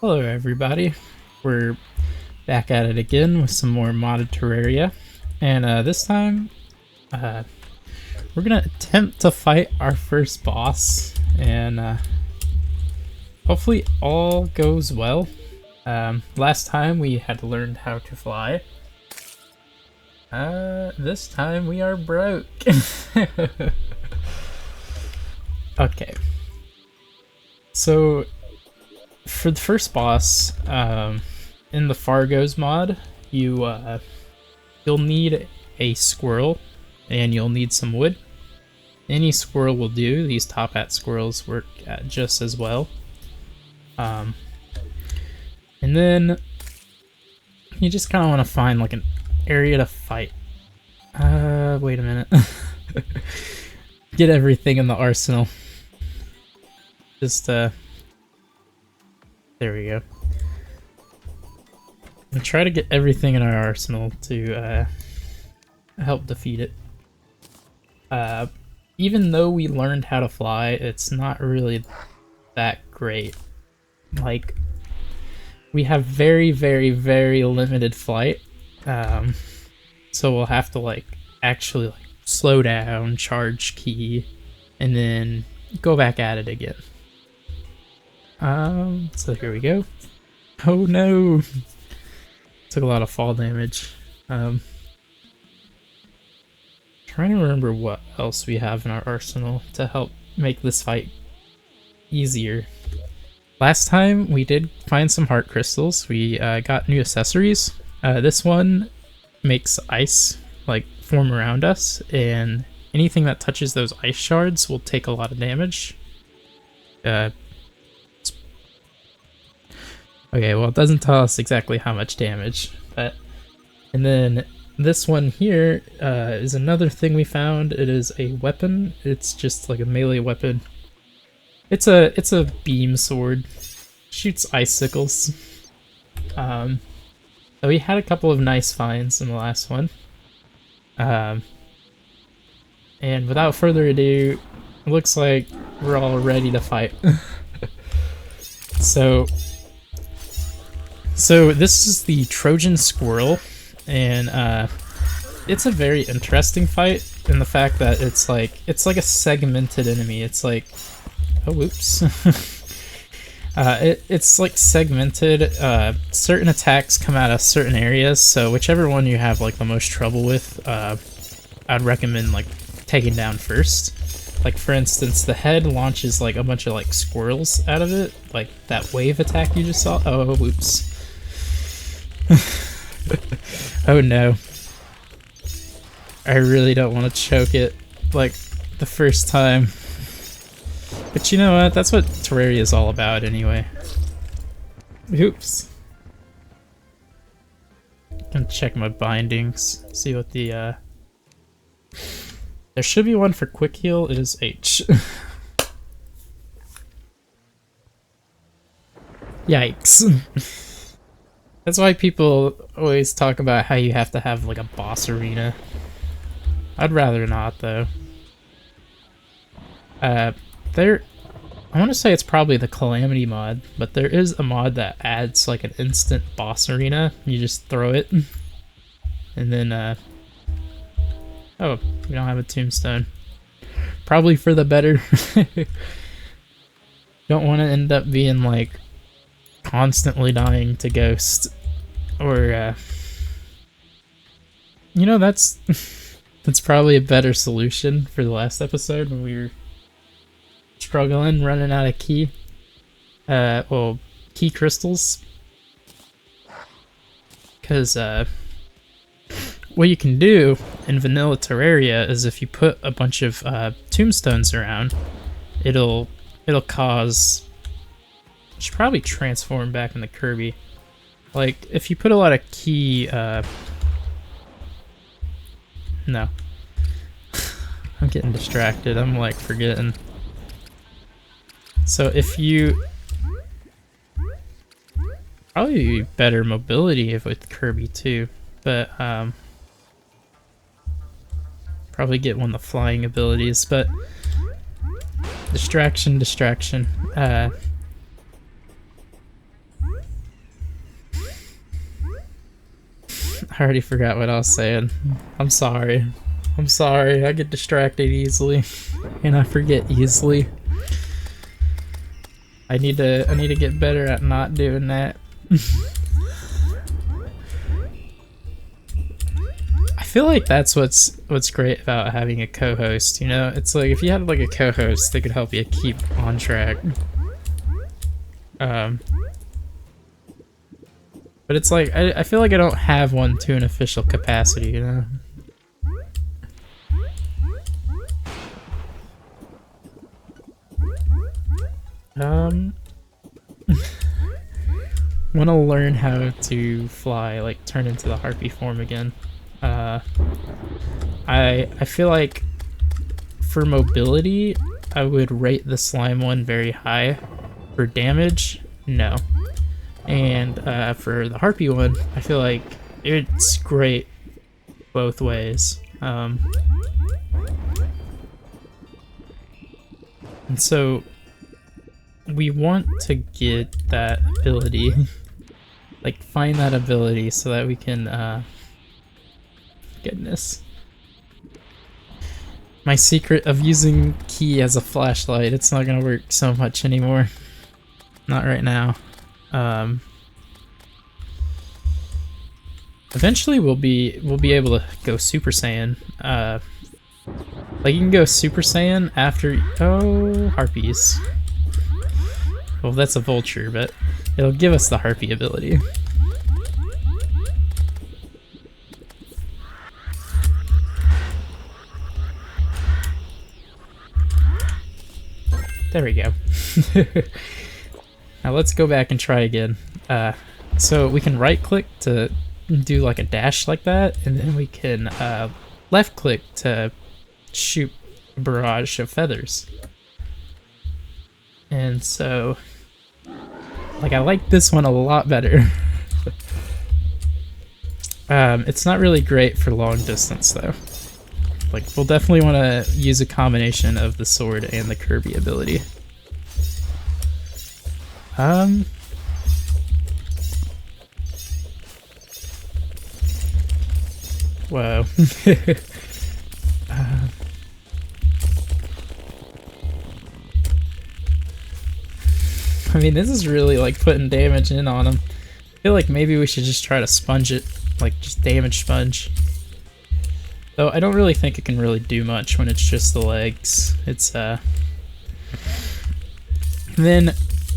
Hello everybody, we're back at it again with some more modded Terraria, and this time we're gonna attempt to fight our first boss, and hopefully all goes well. Last time we had learned how to fly. This time we are broke. Okay, so for the first boss, in the Fargo's mod, you'll need a squirrel, and you'll need some wood. Any squirrel will do. These top hat squirrels work just as well. And then you just kind of want to find like an area to fight. Wait a minute. Get everything in the arsenal. Just there we go. And try to get everything in our arsenal to help defeat it. Even though we learned how to fly, it's not really that great. Like, we have very, very, very limited flight. So we'll have to like actually like slow down, charge key, and then go back at it again. So here we go. Oh no! Took a lot of fall damage. Trying to remember what else we have in our arsenal to help make this fight easier. Last time we did find some heart crystals. We got new accessories. This one makes ice like form around us, and anything that touches those ice shards will take a lot of damage. Okay, well, it doesn't tell us exactly how much damage, but... And then this one here is another thing we found. It is a weapon. It's just like a melee weapon. It's a beam sword. Shoots icicles. So we had a couple of nice finds in the last one. And without further ado, it looks like we're all ready to fight. So this is the Trojan Squirrel, and it's a very interesting fight in the fact that it's like a segmented enemy. It's like, oh whoops, it's like segmented. Certain attacks come out of certain areas, so whichever one you have like the most trouble with, I'd recommend like taking down first. Like for instance, the head launches like a bunch of like squirrels out of it, like that wave attack you just saw. Oh whoops. Oh no. I really don't want to choke it like the first time. But you know what? That's what Terraria is all about anyway. Oops. Gonna check my bindings, see what the there should be one for quick heal. It is H. Yikes. That's why people always talk about how you have to have like a boss arena. I'd rather not though. I want to say it's probably the Calamity mod, but there is a mod that adds like an instant boss arena. You just throw it, and then oh, we don't have a tombstone. Probably for the better. Don't want to end up being like constantly dying to ghost, or you know, that's that's probably a better solution for the last episode when we were struggling, running out of key key crystals, because what you can do in vanilla Terraria is if you put a bunch of tombstones around, it'll cause... should probably transform back into Kirby. Like, if you put a lot of key, no. I'm getting distracted, I'm like forgetting. So if you... probably better mobility with Kirby too, but probably get one of the flying abilities, but distraction. I already forgot what I was saying. I'm sorry. I'm sorry. I get distracted easily, and I forget easily. I need to get better at not doing that. I feel like that's what's great about having a co-host, you know? It's like if you had like a co-host that could help you keep on track. But it's like I feel like I don't have one to an official capacity, you know? Want to learn how to fly, like turn into the harpy form again. I feel like for mobility, I would rate the slime one very high. For damage, no. And for the harpy one, I feel like it's great both ways. And so we want to get that ability, like find that ability so that we can, goodness. My secret of using key as a flashlight, it's not gonna work so much anymore. Not right now. Eventually we'll be able to go Super Saiyan. Like you can go Super Saiyan after harpies. Well, that's a vulture, but it'll give us the harpy ability. There we go. Now let's go back and try again. So we can right click to do like a dash like that, and then we can left click to shoot a barrage of feathers. And so, like, I like this one a lot better. It's not really great for long distance though. Like, we'll definitely want to use a combination of the sword and the Kirby ability. Whoa. I mean, this is really like putting damage in on him. I feel like maybe we should just try to sponge it, like just damage sponge. Though I don't really think it can really do much when it's just the legs. It's then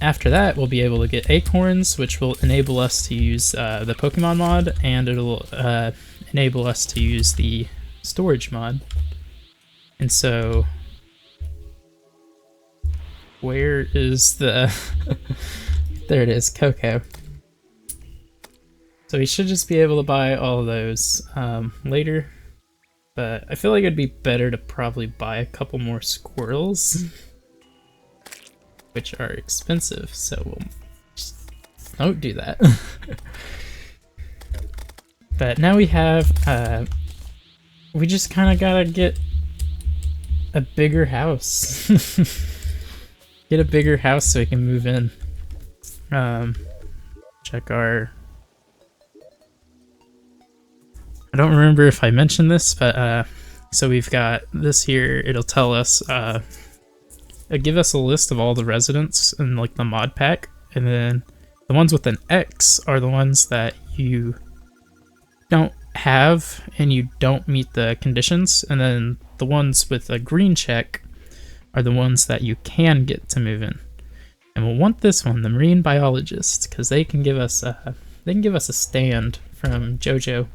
after that we'll be able to get acorns, which will enable us to use the Pokemon mod, and it'll enable us to use the storage mod. And so where is the there it is, Coco. So we should just be able to buy all of those later, but I feel like it'd be better to probably buy a couple more squirrels, which are expensive, so we'll just don't do that. But now we have we just kind of gotta get a bigger house. Get a bigger house so we can move in. Check our... I don't remember if I mentioned this, but so we've got this here. It'll tell us, it'll give us a list of all the residents in like the mod pack, and then the ones with an X are the ones that you don't have and you don't meet the conditions, and then the ones with a green check are the ones that you can get to move in. And we'll want this one, the marine biologist, because they can give us a stand from JoJo.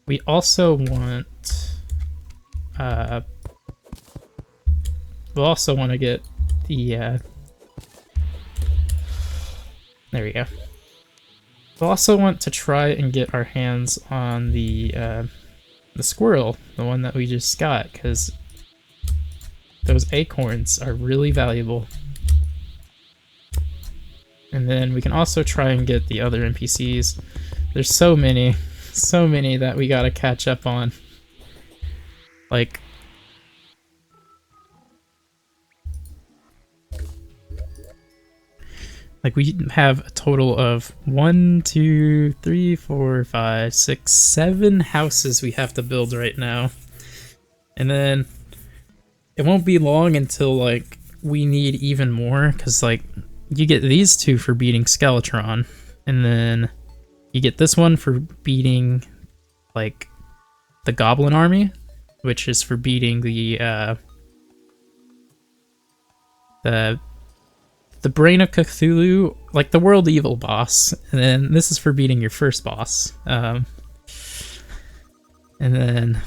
We also want we'll also want to get the there we go. We'll also want to try and get our hands on the squirrel, the one that we just got, because those acorns are really valuable. And then we can also try and get the other NPCs. There's so many that we gotta catch up on. Like, Like, we have a total of 1, 2, 3, 4, 5, 6, 7 houses we have to build right now. And then it won't be long until, like, we need even more, because, like, you get these two for beating Skeletron, and then you get this one for beating, like, the Goblin Army, which is for beating the Brain of Cthulhu, like the World Evil boss, and then this is for beating your first boss. And then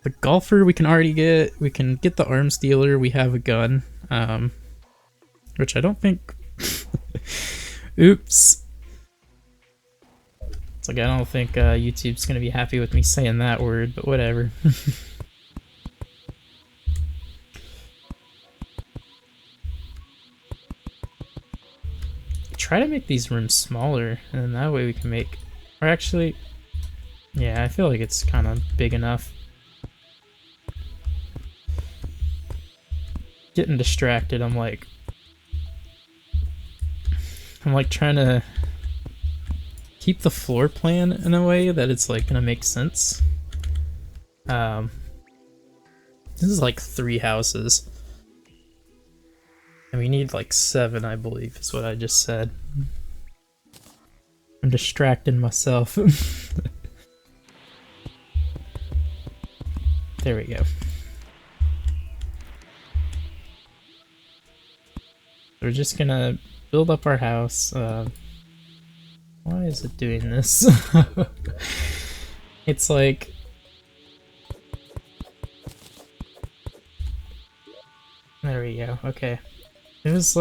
the Golfer we can already get. We can get the Arms Dealer. We have a gun, which I don't think. Oops. It's like, I don't think YouTube's gonna be happy with me saying that word, but whatever. Try to make these rooms smaller, and then that way we can make... Or actually... Yeah, I feel like it's kind of big enough. Getting distracted, I'm like trying to keep the floor plan in a way that it's like gonna make sense. This is like 3 houses. And we need like 7, I believe, is what I just said. I'm distracting myself. There we go. We're just gonna build up our house. Why is it doing this? It's like... There we go, okay. It was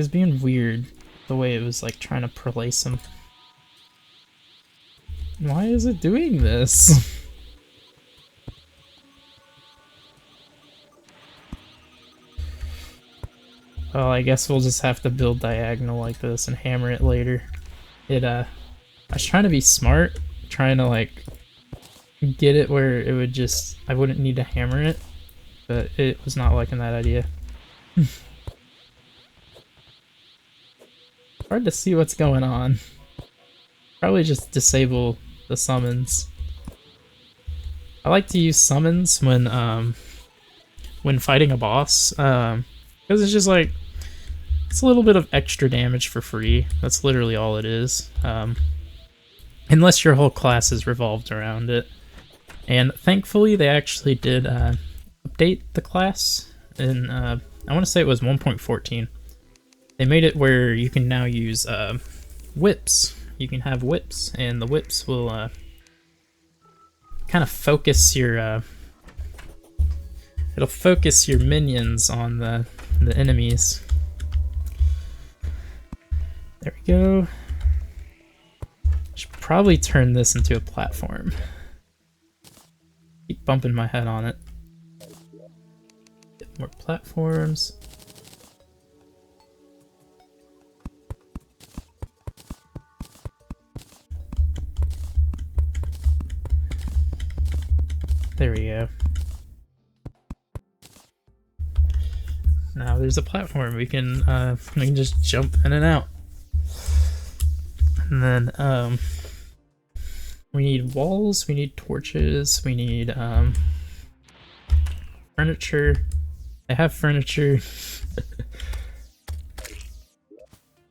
being weird, the way it was like trying to place them. Why is it doing this? Well, I guess we'll just have to build diagonal like this and hammer it later. I was trying to be smart, trying to like get it where it would just, I wouldn't need to hammer it, but it was not liking that idea. Hard to see what's going on. Probably just disable the summons. I like to use summons when fighting a boss, because it's just like, it's a little bit of extra damage for free. That's literally all it is. Unless your whole class is revolved around it. And thankfully they actually did update the class, and I want to say it was 1.14. They made it where you can now use whips. You can have whips, and the whips will kind of focus your... it'll focus your minions on the enemies. There we go. Should probably turn this into a platform. Keep bumping my head on it. Get more platforms. There we go. Now there's a platform. We can just jump in and out. And then we need walls, we need torches, we need furniture. I have furniture.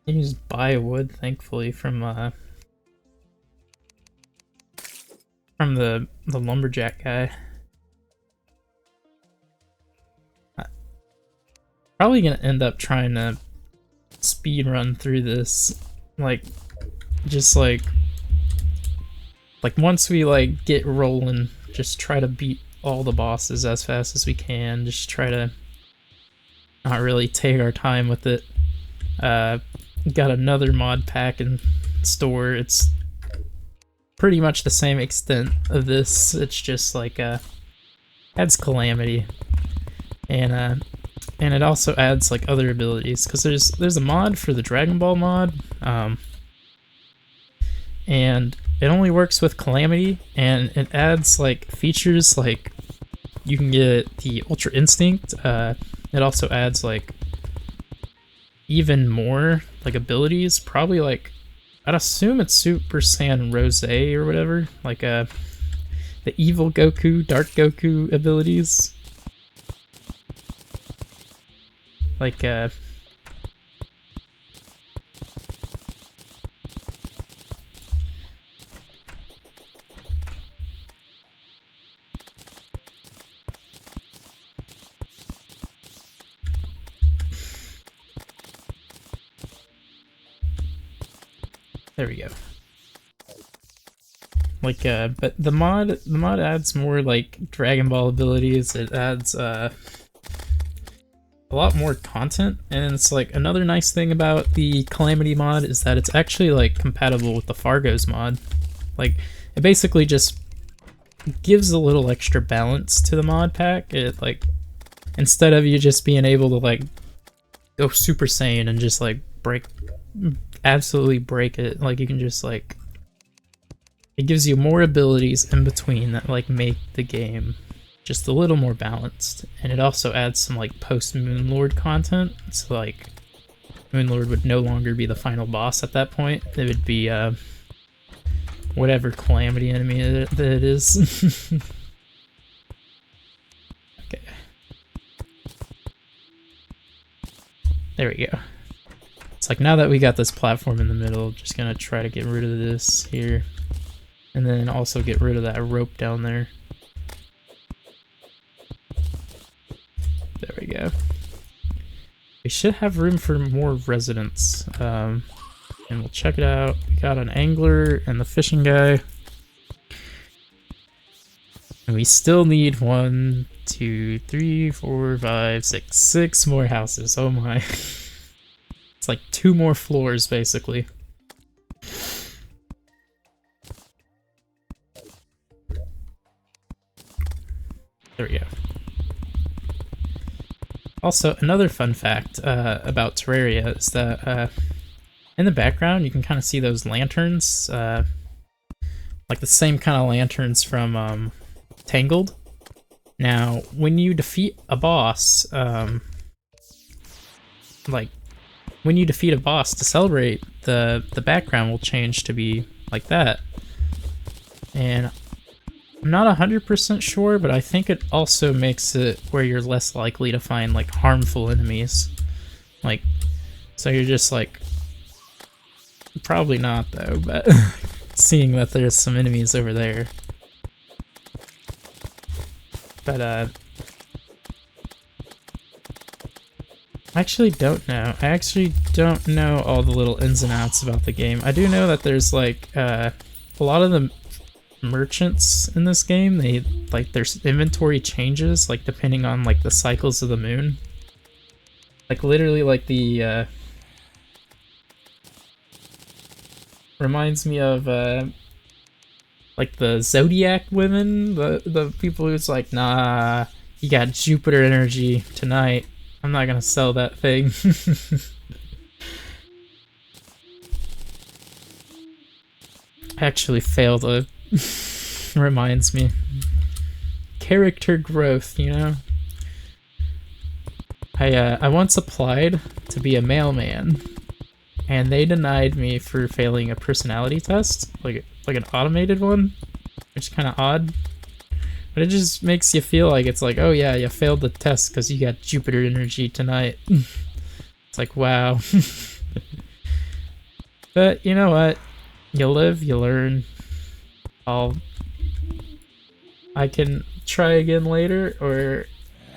You can just buy wood, thankfully, from the lumberjack guy. Probably gonna end up trying to speed run through this, like once we like get rolling, just try to beat all the bosses as fast as we can. Just try to not really take our time with it. Got another mod pack in store. It's pretty much the same extent of this. It's just like adds calamity, and it also adds like other abilities, because there's a mod for the Dragon Ball mod, and it only works with calamity, and it adds like features like you can get the Ultra Instinct. It also adds like even more like abilities. Probably like I'd assume it's Super Saiyan Rose or whatever, like the evil Goku, Dark Goku abilities. Like there we go. Like but the mod adds more like Dragon Ball abilities. It adds a lot more content, and it's like another nice thing about the Calamity mod is that it's actually like compatible with the Fargo's mod. Like it basically just gives a little extra balance to the mod pack. It like instead of you just being able to like go Super Saiyan and just like absolutely break it, like you can just like it gives you more abilities in between that like make the game just a little more balanced. And it also adds some like post Moonlord content, so like Moonlord would no longer be the final boss at that point. It would be whatever Calamity enemy that it is. Okay. There we go. It's like now that we got this platform in the middle, just gonna try to get rid of this here. And then also get rid of that rope down there. There we go. We should have room for more residents. And we'll check it out. We got an angler and the fishing guy. And we still need 1, 2, 3, 4, 5, 6. 6 more houses. Oh my. It's like 2 more floors, basically. There we go. Also, another fun fact about Terraria is that in the background you can kind of see those lanterns, like the same kind of lanterns from Tangled. Now, when you defeat a boss, like when you defeat a boss to celebrate, the background will change to be like that. And I'm not 100% sure, but I think it also makes it where you're less likely to find like harmful enemies. Like, so you're just like, probably not though, but seeing that there's some enemies over there. But I actually don't know. I actually don't know all the little ins and outs about the game. I do know that there's like a lot of the merchants in this game, they like their inventory changes like depending on like the cycles of the moon. Like literally like the reminds me of like the Zodiac women, the people who's like, nah, you got Jupiter energy tonight, I'm not gonna sell that thing. I actually failed to reminds me. Character growth, you know? I once applied to be a mailman, and they denied me for failing a personality test, like an automated one, which is kind of odd. But it just makes you feel like it's like, oh yeah, you failed the test because you got Jupiter energy tonight. It's like, wow. But you know what? You live, you learn. I can try again later, or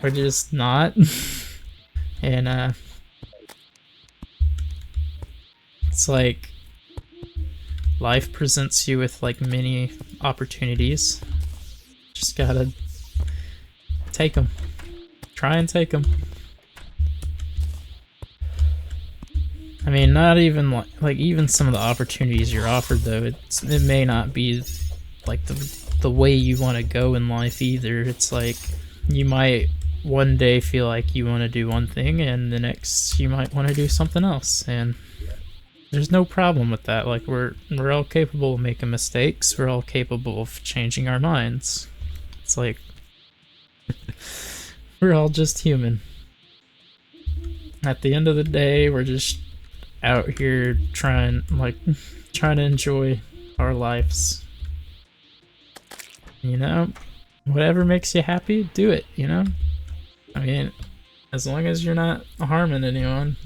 just not. And it's like life presents you with like many opportunities. Just gotta take them. Try and take them. I mean, not even like even some of the opportunities you're offered though, it may not be like the way you want to go in life either. It's like you might one day feel like you want to do one thing, and the next you might want to do something else, and there's no problem with that. Like we're all capable of making mistakes. We're all capable of changing our minds. It's like we're all just human. At the end of the day, we're just out here trying to enjoy our lives. You know, whatever makes you happy, do it, you know? I mean, as long as you're not harming anyone.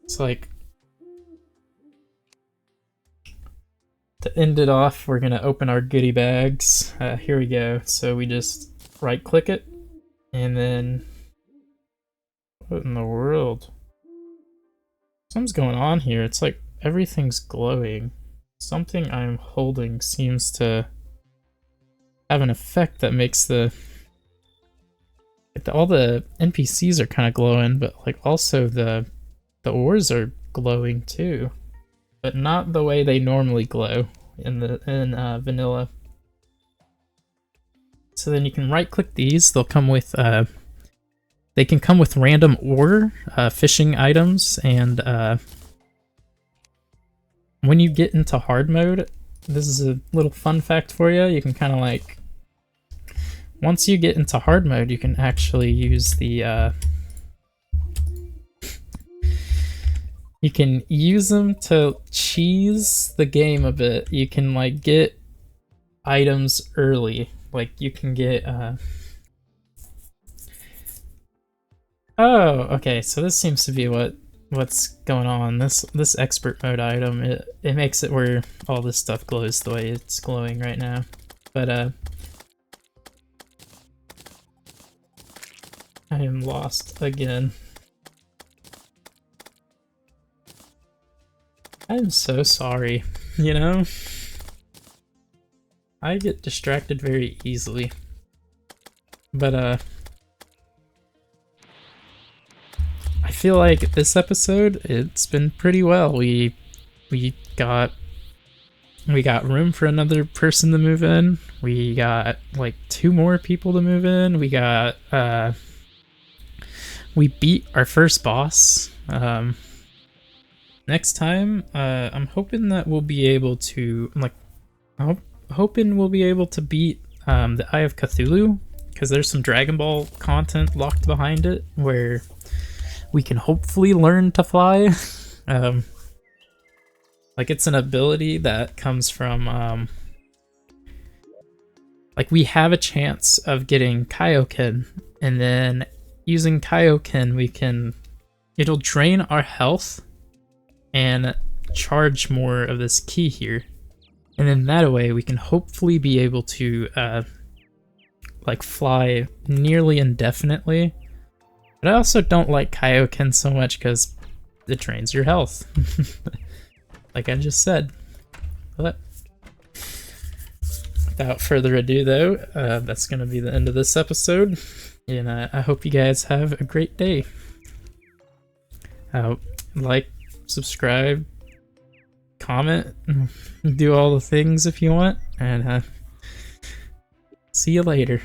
It's like, to end it off, we're gonna open our goodie bags. Here we go. So we just right click it, and then what in the world? Something's going on here. It's like everything's glowing. Something I'm holding seems to have an effect that makes all the NPCs are kind of glowing, but like also the ores are glowing too, but not the way they normally glow in vanilla. So then you can right click these. They'll come with they can come with random ore, fishing items, and when you get into hard mode, this is a little fun fact for you. You can kind of like, once you get into hard mode, you can actually use the you can use them to cheese the game a bit. You can like get items early. Like you can get oh, okay, so this seems to be what's going on. This expert mode item, it makes it where all this stuff glows the way it's glowing right now. But I am lost again. I'm so sorry, you know? I get distracted very easily. But I feel like this episode, it's been pretty well. We got room for another person to move in. We got like 2 more people to move in. We got we beat our first boss. Next time, I'm hoping that we'll be able to hoping we'll be able to beat the Eye of Cthulhu, because there's some Dragon Ball content locked behind it where we can hopefully learn to fly. Like it's an ability that comes from like we have a chance of getting Kaioken, and then using Kaioken it'll drain our health and charge more of this key here, and then that way we can hopefully be able to like fly nearly indefinitely. But I also don't like Kaioken so much because it drains your health. Like I just said. But without further ado though, that's going to be the end of this episode. And I hope you guys have a great day. Like, subscribe, comment, do all the things if you want. And see you later.